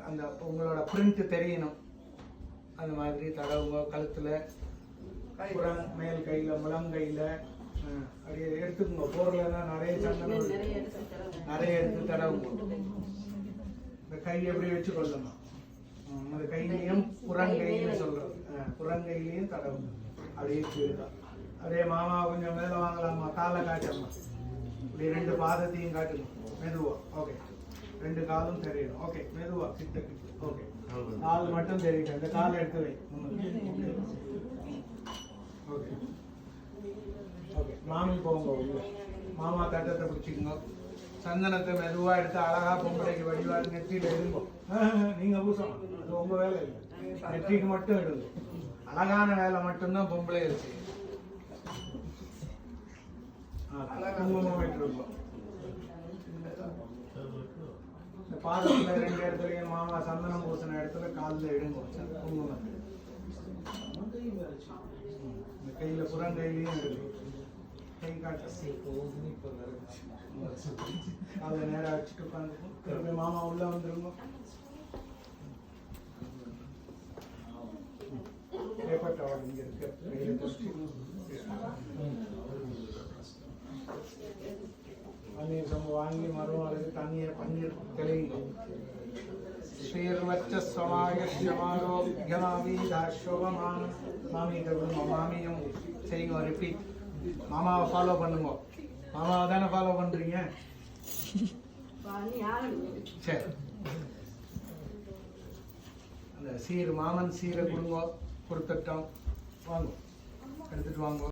அந்த உங்களோட பிரிண்ட் தெரியணும். அந்த மாதிரி தடவுங்க. கழுத்தில், மேல் கையில், முழங்கையில் அப்படியே எடுத்துக்கோங்க. பொருள்லாம் நிறைய சந்தனம் நிறைய எடுத்து தடவுங்க. இந்த கை எப்படி வச்சு கொள்ளணும். அந்த கையிலையும் புறங்கைன்னு சொல்கிறோம். புறங்கையிலையும் தடவுங்க. அப்படியே கீழ்தான். அப்படியே மாமா கொஞ்சம் மேலே வாங்கலாமா? காலை காட்டம்மா. இப்படி 2 பாதத்தையும் காட்டுங்க. மெதுவா. ஓகே. 2 காலும் தெரியணும். ஓகே. மெதுவா கிட்ட கிட்ட. ஓகே. கால் மட்டும் தெரியட்டும். இந்த காலை எடுத்து வை. Okay okay. மாமி போங்க உள்ள. மாமா தட்டத்தை பிடிச்சிக்கோங்க. சந்தனத்தை மெதுவா எடுத்து அழகா பொம்பளைக்கு வடிவாக நெற்றியில எடுங்க. நீங்க பூசணும். அது உங்க வேலை இல்லை. நெற்றிக்கு மட்டும் எடுங்க. அழகான வேலை மட்டும்தான் பொம்பளை இருக்கு. குங்குமம் விட்டுருக்கோம். இந்த பாதத்துல 2 இடத்துலயும் மாமா சந்தனம் பூசின இடத்துல காலில் எடுங்க குங்குமம். இந்த கையில புறங்கையிலையும் எடுங்க. கை காட்டு. காலை நேரம் வச்சுட்டு உட்காந்துக்கும். திரும்பி மாமா உள்ள வந்துருங்க. பேப்பர் டவல் இங்க இருக்கு. கையில பன்னீர் சம்பு வாங்கி மறுவாளுக்கு தண்ணீர் பன்னீர் தெளிங்க. மாமிகிட்ட கொடுங்க. மாமியும் செய்யுங்க. ரிப்பீட். மாமாவை ஃபாலோ பண்ணுங்க. மாமாவை தானே ஃபாலோ பண்றீங்க. சரி. அந்த சீர் மாமன் சீரை கொடுங்க. கொடுத்துட்டோம். வாங்க எடுத்துட்டு வாங்க.